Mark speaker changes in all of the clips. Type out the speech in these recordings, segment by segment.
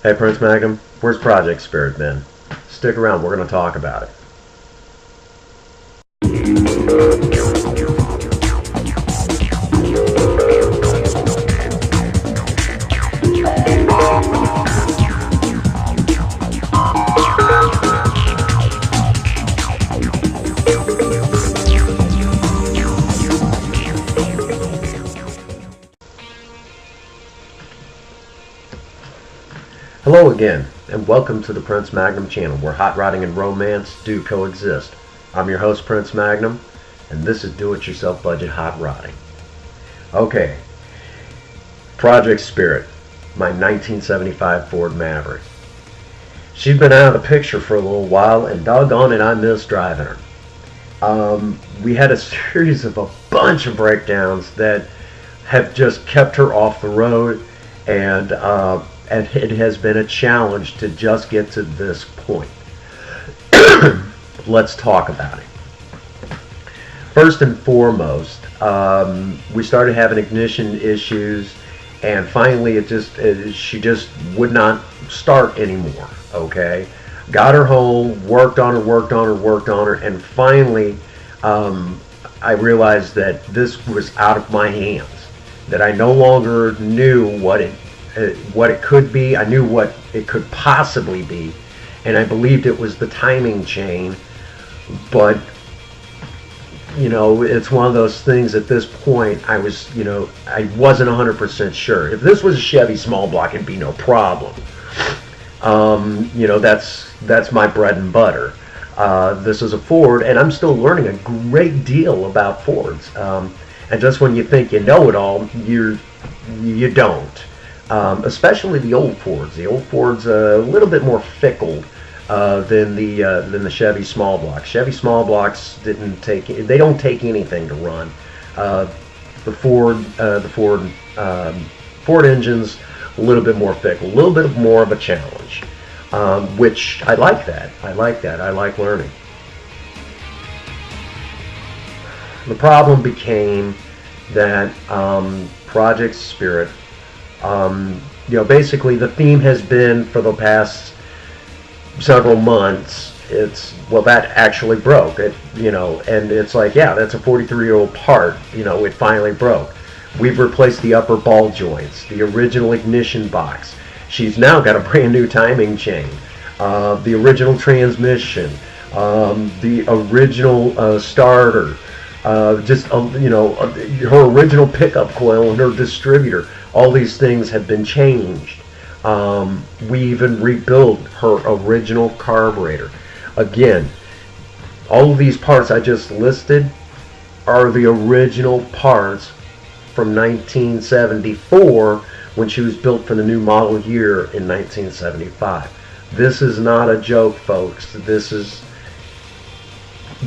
Speaker 1: Hey Prince Magnum, where's Project Spirit been? Stick around, we're going to talk about it. Hello again, and welcome to the Prince Magnum channel, where hot rodding and romance do coexist. I'm your host, Prince Magnum, and this is Do-It-Yourself Budget Hot Rodding. Okay, Project Spirit, my 1975 Ford Maverick. She's been out of the picture for a little while, and doggone it, I miss driving her. We had a series of a bunch of breakdowns that have just kept her off the road, and it has been a challenge to just get to this point. Let's talk about it. First and foremost, we started having ignition issues, and finally she just would not start anymore. Okay, got her home, worked on her, and finally I realized that this was out of my hands, that I no longer knew what it could be. I knew what it could possibly be, and I believed it was the timing chain. But it's one of those things. At this point, I wasn't 100% sure. If this was a Chevy small block, it'd be no problem. That's my bread and butter. This is a Ford, and I'm still learning a great deal about Fords. And just when you think you know it all, you don't. Especially the old Fords. The old Fords are a little bit more fickle than the Chevy small blocks. Chevy small blocks don't take anything to run. The Ford engines a little bit more fickle, a little bit more of a challenge, which I like that. I like learning. The problem became that Project Spirit. Basically the theme has been for the past several months, that actually broke. And it's like, yeah, that's a 43-year-old part, it finally broke. We've replaced the upper ball joints, the original ignition box. She's now got a brand new timing chain, the original transmission, the original starter, her original pickup coil and her distributor. All these things have been changed. We even rebuilt her original carburetor. Again, all of these parts I just listed are the original parts from 1974 when she was built for the new model year in 1975. This is not a joke, folks.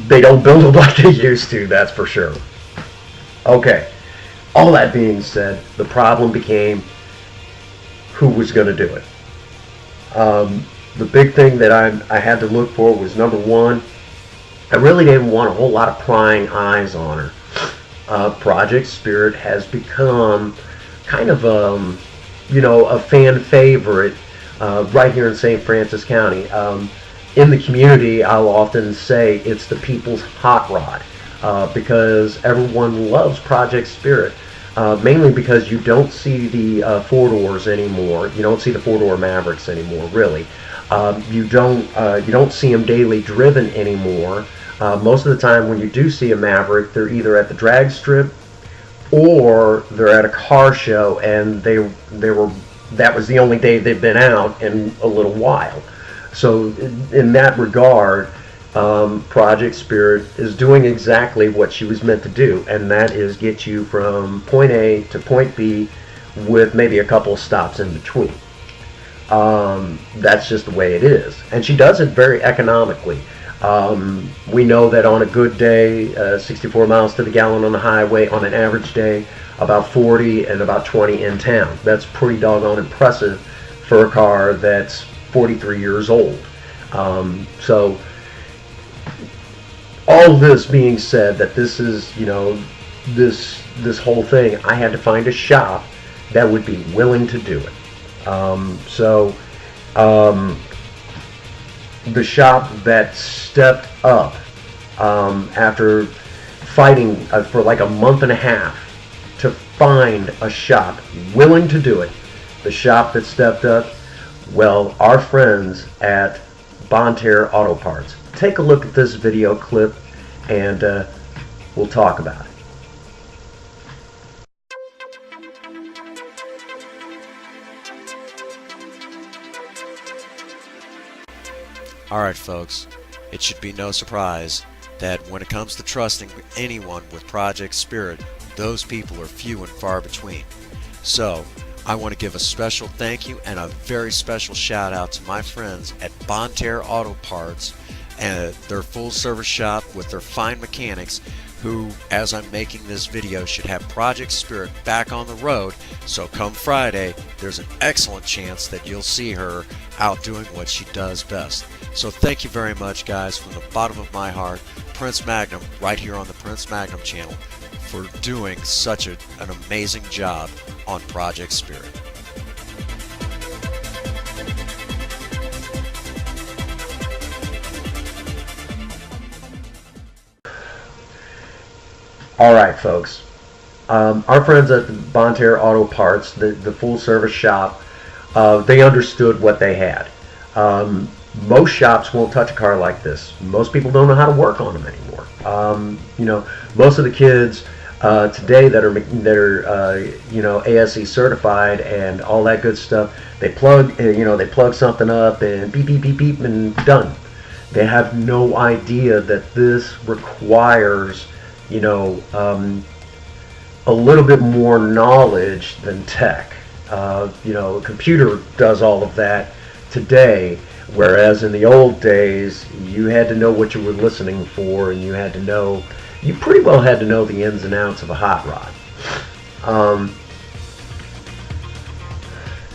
Speaker 1: They don't build them like they used to, that's for sure. Okay. All that being said, the problem became who was going to do it. The big thing that I had to look for was, number one, I really didn't want a whole lot of prying eyes on her. Project Spirit has become kind of a fan favorite right here in St. Francis County. In the community, I'll often say it's the people's hot rod. Because everyone loves Project Spirit, mainly because you don't see the four-doors anymore. You don't see the four-door Mavericks anymore, really. You don't see them daily driven anymore. Most of the time when you do see a Maverick, they're either at the drag strip or they're at a car show, and that was the only day they've been out in a little while. So in that regard, Project Spirit is doing exactly what she was meant to do, and that is get you from point A to point B with maybe a couple of stops in between. That's just the way it is, and she does it very economically. We know that on a good day, 64 miles to the gallon on the highway, on an average day, about 40 and about 20 in town. That's pretty doggone impressive for a car that's 43 years old. So all this being said, that this is, this whole thing, I had to find a shop that would be willing to do it. So The shop that stepped up after fighting for like a month and a half to find a shop willing to do it, the shop that stepped up, well, our friends at Bonne Terre Auto Parts. Take a look at this video clip and we'll talk about it.
Speaker 2: Alright folks, it should be no surprise that when it comes to trusting anyone with Project Spirit, those people are few and far between. So, I want to give a special thank you and a very special shout out to my friends at Bonne Terre Auto Parts and their full service shop with their fine mechanics who, as I'm making this video, should have Project Spirit back on the road. So come Friday, there's an excellent chance that you'll see her out doing what she does best. So thank you very much, guys, from the bottom of my heart, Prince Magnum, right here on the Prince Magnum channel, for doing such an amazing job on Project Spirit.
Speaker 1: All right, folks. Our friends at the Bonne Terre Auto Parts, the full service shop, they understood what they had. Most shops won't touch a car like this. Most people don't know how to work on them anymore. You know, most of the kids today that are you know, ASE certified and all that good stuff, they plug they plug something up and beep beep beep beep and done. They have no idea that this requires, you know, a little bit more knowledge than tech. You know, a computer does all of that today, whereas in the old days, you had to know what you were listening for, and you pretty well had to know the ins and outs of a hot rod.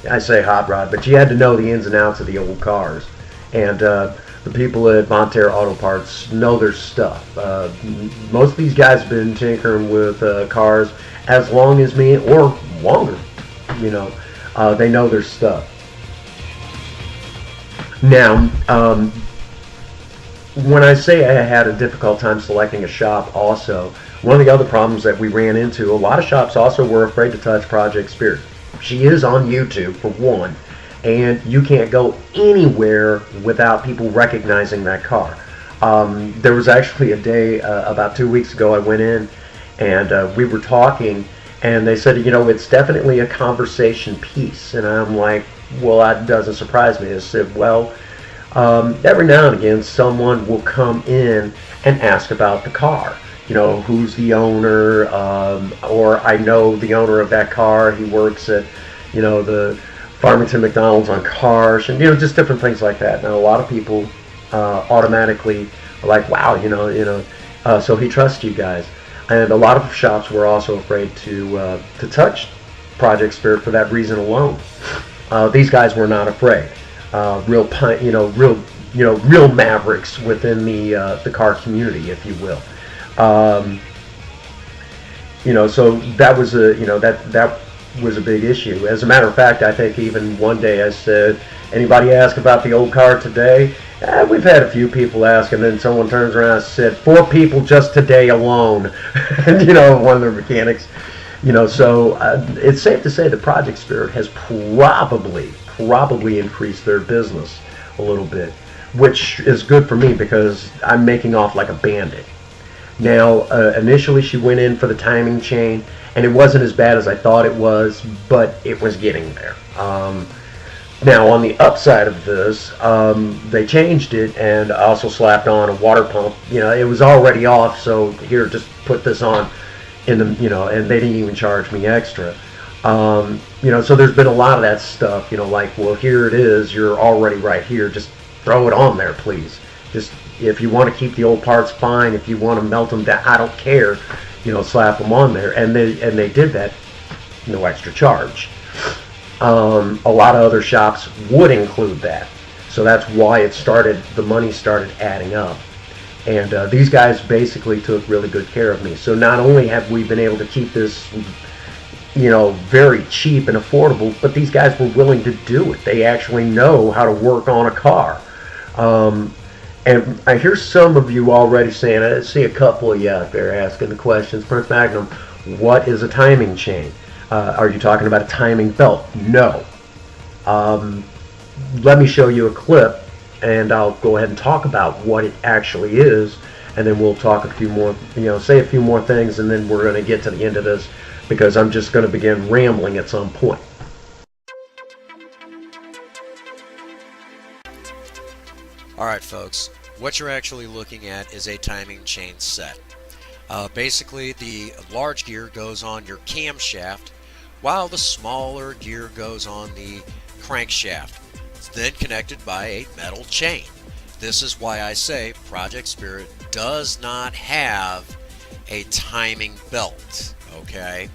Speaker 1: I say hot rod, but you had to know the ins and outs of the old cars. And the people at Bonne Terre Auto Parts know their stuff. Most of these guys have been tinkering with cars as long as me, or longer. You know, they know their stuff. Now, when I say I had a difficult time selecting a shop also, one of the other problems that we ran into, a lot of shops also were afraid to touch Project Spirit. She is on YouTube, for one, and you can't go anywhere without people recognizing that car. There was actually a day, about 2 weeks ago, I went in and we were talking, and they said, you know, it's definitely a conversation piece. And I'm like, well, that doesn't surprise me. I said, well, every now and again, someone will come in and ask about the car. You know, who's the owner, or I know the owner of that car. He works at, you know, the Farmington McDonald's on cars, and, you know, just different things like that. Now, a lot of people automatically are like, wow, so he trusts you guys. And a lot of shops were also afraid to touch Project Spirit for that reason alone. These guys were not afraid. Real mavericks within the car community, if you will. You know, so that was that was a big issue. As a matter of fact, I think even one day I said, anybody ask about the old car today? We've had a few people ask, and then someone turns around and said, 4 people just today alone. And, you know, one of the mechanics, you know, so it's safe to say that Project Spirit has probably increased their business a little bit, which is good for me because I'm making off like a bandit. Now, initially she went in for the timing chain, and it wasn't as bad as I thought it was, but it was getting there. Now, on the upside of this, they changed it and also slapped on a water pump. You know, it was already off, so here, just put this on in the, you know, and they didn't even charge me extra. You know, so there's been a lot of that stuff, you know, like, well, here it is, you're already right here, just throw it on there, please. Just, if you want to keep the old parts, fine. If you want to melt them down, I don't care, you know, slap them on there. And they did that, no extra charge. A lot of other shops would include that. So that's why the money started adding up. And these guys basically took really good care of me. So not only have we been able to keep this very cheap and affordable, but these guys were willing to do it. They actually know how to work on a car. And I hear some of you already saying, I see a couple of you out there asking the questions, Prince Magnum, what is a timing chain? Are you talking about a timing belt? No. Let me show you a clip, and I'll go ahead and talk about what it actually is, and then we'll talk a few more, say a few more things, and then we're going to get to the end of this, because I'm just going to begin rambling at some point.
Speaker 2: Alright folks, what you're actually looking at is a timing chain set. Basically, the large gear goes on your camshaft, while the smaller gear goes on the crankshaft. It's then connected by a metal chain. This is why I say Project Spirit does not have a timing belt. Okay?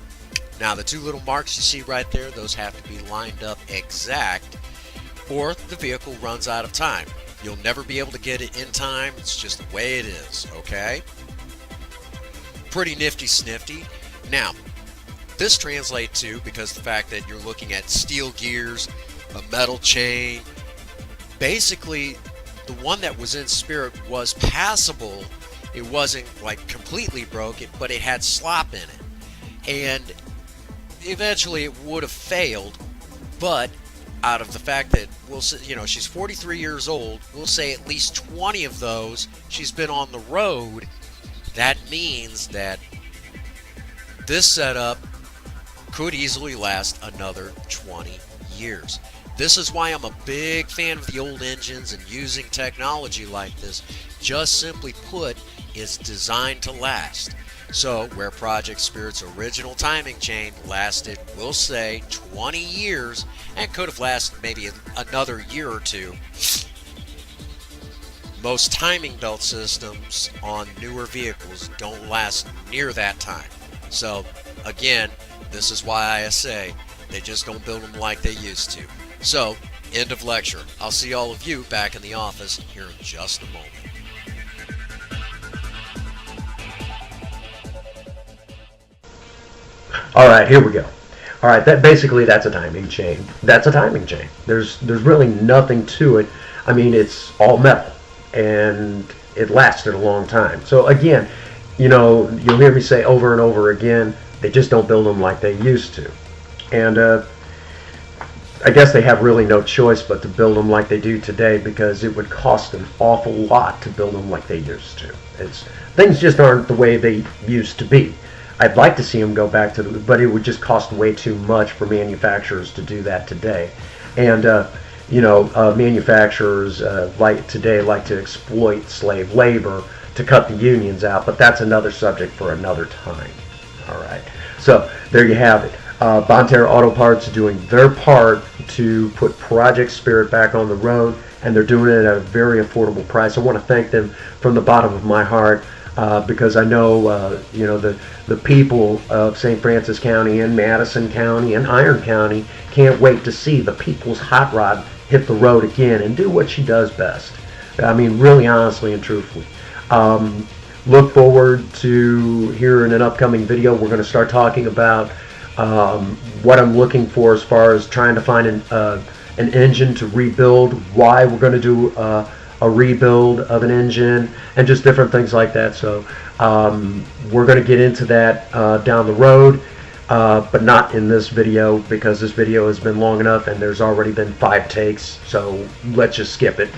Speaker 2: Now the two little marks you see right there, those have to be lined up exact, or the vehicle runs out of time. You'll never be able to get it in time. It's just the way it is. Okay? Pretty nifty snifty. Now, this translates to, because the fact that you're looking at steel gears, a metal chain, basically the one that was in Spirit was passable. It wasn't like completely broken, but it had slop in it. And eventually it would have failed, but out of the fact that she's 43 years old, we'll say at least 20 of those she's been on the road. That means that this setup could easily last another 20 years. This is why I'm a big fan of the old engines and using technology like this. Just simply put, it's designed to last. So where Project Spirit's original timing chain lasted, we'll say 20 years, and could have lasted maybe another year or two, most timing belt systems on newer vehicles don't last near that time. So again, this is why I say they just don't build them like they used to. So, end of lecture. I'll see all of you back in the office here in just a moment.
Speaker 1: All right, here we go. All right, that's a timing chain. That's a timing chain. There's really nothing to it. I mean, it's all metal, and it lasted a long time. So again, you'll hear me say over and over again, they just don't build them like they used to. And I guess they have really no choice but to build them like they do today, because it would cost an awful lot to build them like they used to. Things just aren't the way they used to be. I'd like to see them go back to but it would just cost way too much for manufacturers to do that today. And manufacturers like to exploit slave labor to cut the unions out, but that's another subject for another time. All right, so there you have it. Bonterra Auto Parts doing their part to put Project Spirit back on the road, and they're doing it at a very affordable price. I want to thank them from the bottom of my heart, because I know the people of St. Francis County and Madison County and Iron County can't wait to see the People's Hot Rod hit the road again and do what she does best. I mean, really honestly and truthfully. Look forward to here in an upcoming video. We're going to start talking about what I'm looking for as far as trying to find an engine to rebuild, why we're going to do a rebuild of an engine, and just different things like that. So we're going to get into that down the road, but not in this video, because this video has been long enough and there's already been 5 takes, so let's just skip it.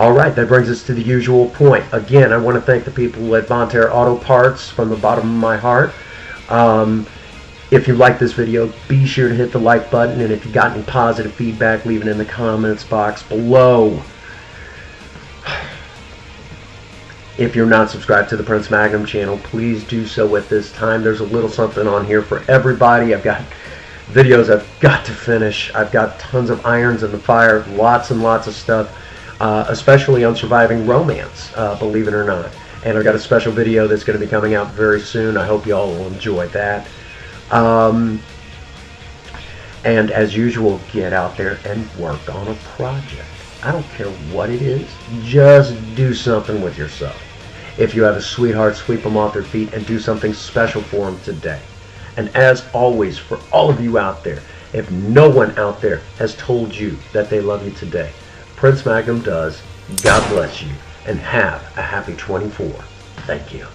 Speaker 1: Alright, that brings us to the usual point. Again, I want to thank the people at Bonterra Auto Parts from the bottom of my heart. If you like this video, be sure to hit the like button, and if you got any positive feedback, leave it in the comments box below. If you're not subscribed to the Prince Magnum channel, please do so at this time. There's a little something on here for everybody. I've got videos I've got to finish. I've got tons of irons in the fire, lots and lots of stuff, especially on surviving romance, believe it or not. And I've got a special video that's going to be coming out very soon. I hope you all will enjoy that. And as usual, get out there and work on a project. I don't care what it is, just do something with yourself. If you have a sweetheart, sweep them off their feet and do something special for them today. And as always, for all of you out there, if no one out there has told you that they love you today, Prince Magnum does. God bless you, and have a happy 24. Thank you.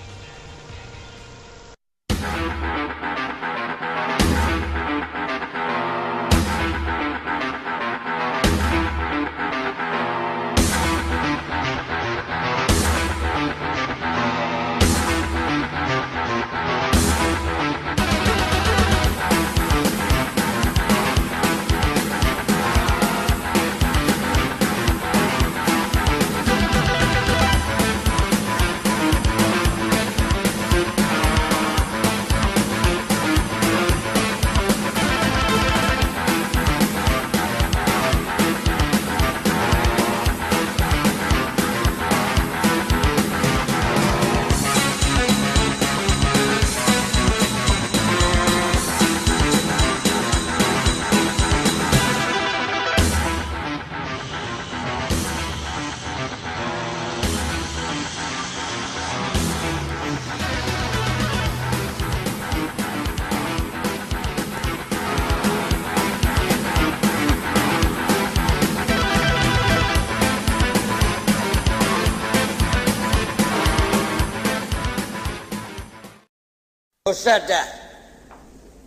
Speaker 3: Who said that?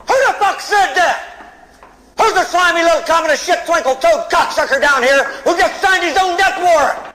Speaker 3: Who the fuck said that? Who's the slimy little communist shit twinkle-toed cocksucker down here who just signed his own death warrant?